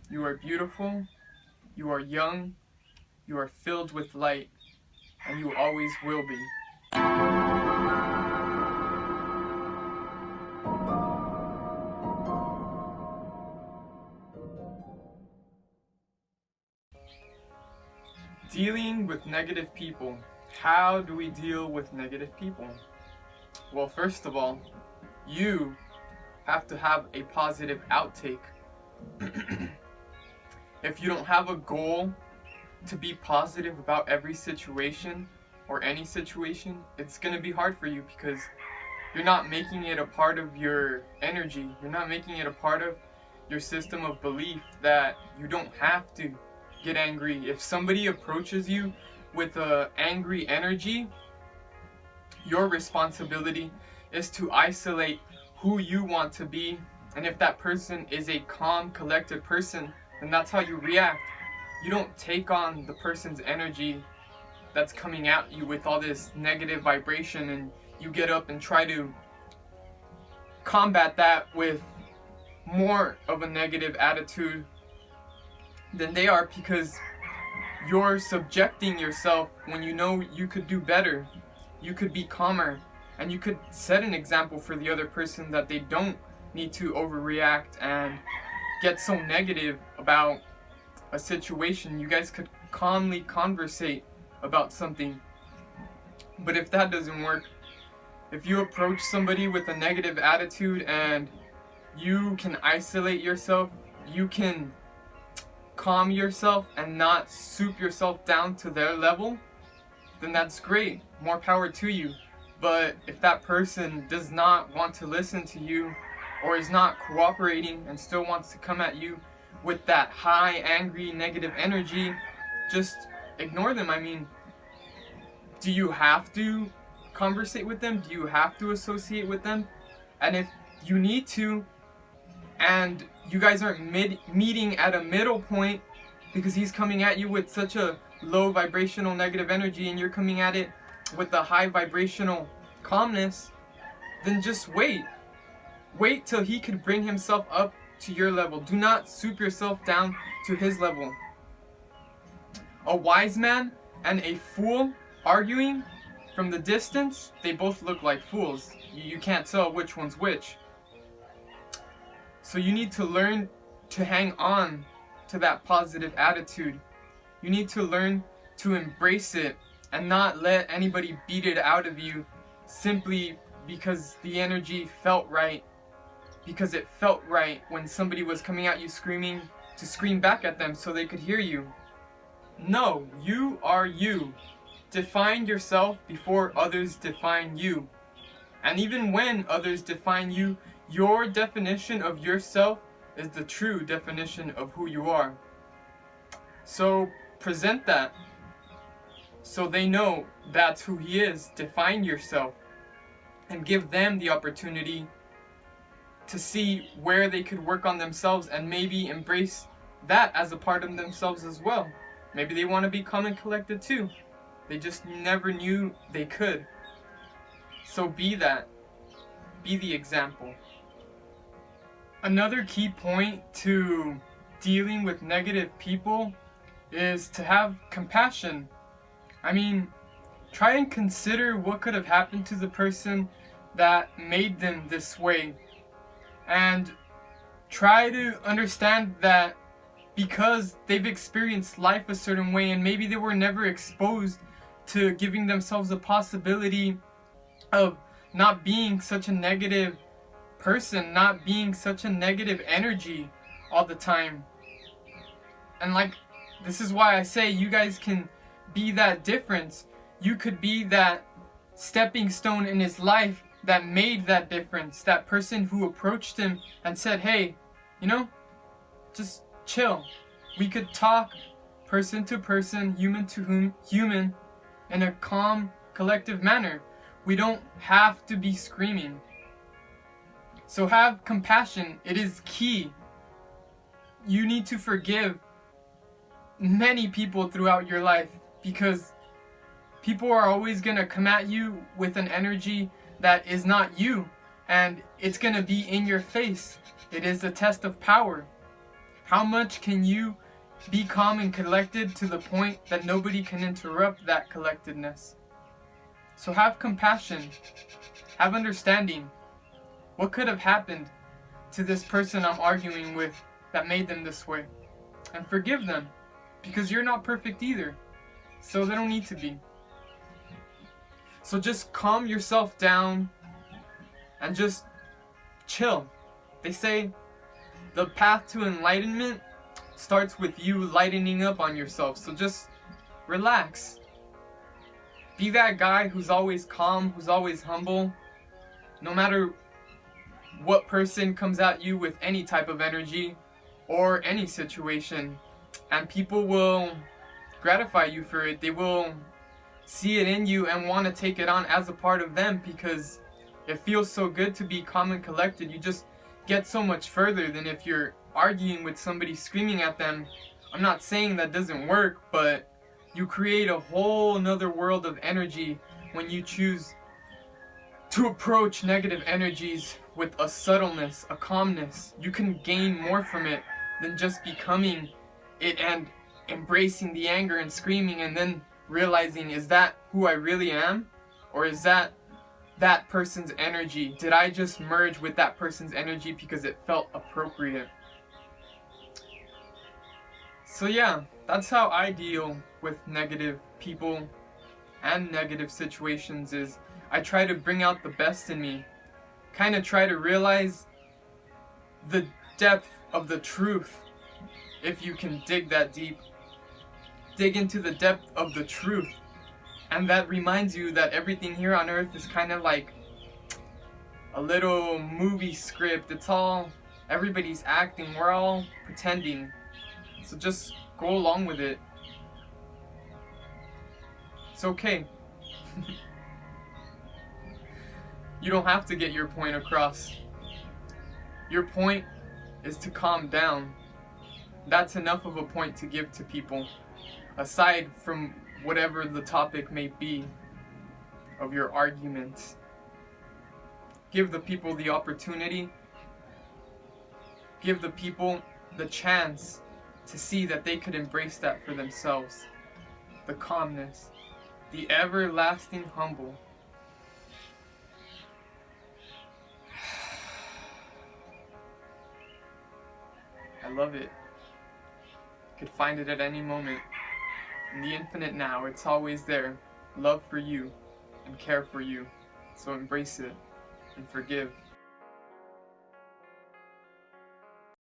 You are beautiful, you are young, you are filled with light, and you always will be. Dealing with negative people. How do we deal with negative people? Well, first of all, you have to have a positive outtake. If you don't have a goal to be positive about every situation or any situation, it's going to be hard for you because you're not making it a part of your energy. You're not making it a part of your system of belief that you don't have to get angry. If somebody approaches you with a angry energy, your responsibility is to isolate who you want to be. And if that person is a calm, collected person, then that's how you react. You don't take on the person's energy that's coming at you with all this negative vibration, and you get up and try to combat that with more of a negative attitude than they are, because you're subjecting yourself when you know you could do better. You could be calmer, and you could set an example for the other person that they don't need to overreact and get so negative about a situation. You guys could calmly conversate about something. But if that doesn't work, if you approach somebody with a negative attitude and you can isolate yourself, you can calm yourself and not soup yourself down to their level, then that's great. More power to you. But if that person does not want to listen to you, or is not cooperating and still wants to come at you with that high, angry, negative energy, just ignore them. I mean, do you have to conversate with them? Do you have to associate with them? And if you need to, and you guys aren't meeting at a middle point because he's coming at you with such a low vibrational negative energy and you're coming at it with a high vibrational calmness, then just wait. Wait till he could bring himself up to your level. Do not soup yourself down to his level. A wise man and a fool arguing from the distance, they both look like fools. You can't tell which one's which. So you need to learn to hang on to that positive attitude. You need to learn to embrace it and not let anybody beat it out of you simply because the energy felt right. Because it felt right when somebody was coming at you screaming, to scream back at them so they could hear you. No, you are you. Define yourself before others define you. And even when others define you, your definition of yourself is the true definition of who you are. So present that so they know that's who he is. Define yourself and give them the opportunity to see where they could work on themselves and maybe embrace that as a part of themselves as well. Maybe they want to be calm and collected too. They just never knew they could. So be that. Be the example. Another key point to dealing with negative people is to have compassion. I mean, try and consider what could have happened to the person that made them this way. And try to understand that because they've experienced life a certain way and maybe they were never exposed to giving themselves a possibility of not being such a negative person, not being such a negative energy all the time. And this is why I say you guys can be that difference. You could be that stepping stone in his life that made that difference. That person who approached him and said, hey, just chill. We could talk person to person, human to human, in a calm, collective manner. We don't have to be screaming. So have compassion. It is key. You need to forgive many people throughout your life because people are always going to come at you with an energy that is not you, and it's going to be in your face. It is a test of power. How much can you be calm and collected to the point that nobody can interrupt that collectedness? So have compassion, have understanding. What could have happened to this person I'm arguing with that made them this way? And forgive them, because you're not perfect either, so they don't need to be. So just calm yourself down and just chill. They say the path to enlightenment starts with you lightening up on yourself. So just relax. Be that guy who's always calm, who's always humble. No matter what person comes at you with any type of energy or any situation, and people will gratify you for it. They will see it in you and want to take it on as a part of them, because it feels so good to be calm and collected. You just get so much further than if you're arguing with somebody, screaming at them. I'm not saying that doesn't work, but you create a whole nother world of energy when you choose to approach negative energies with a subtleness, a calmness. You can gain more from it than just becoming it and embracing the anger and screaming and then realizing, is that who I really am? Or is that person's energy? Did I just merge with that person's energy because it felt appropriate? So yeah, that's how I deal with negative people and negative situations. Is I try to bring out the best in me, kind of try to realize the depth of the truth. If you can dig that deep, dig into the depth of the truth, and that reminds you that everything here on earth is kind of like a little movie script. It's all, everybody's acting, we're all pretending. So just go along with it. It's okay. You don't have to get your point across. Your point is to calm down. That's enough of a point to give to people, aside from whatever the topic may be of your argument. Give the people the opportunity. Give the people the chance to see that they could embrace that for themselves. The calmness, the everlasting humble. I love it. You could find it at any moment. In the infinite now, it's always there. Love for you and care for you. So embrace it and forgive.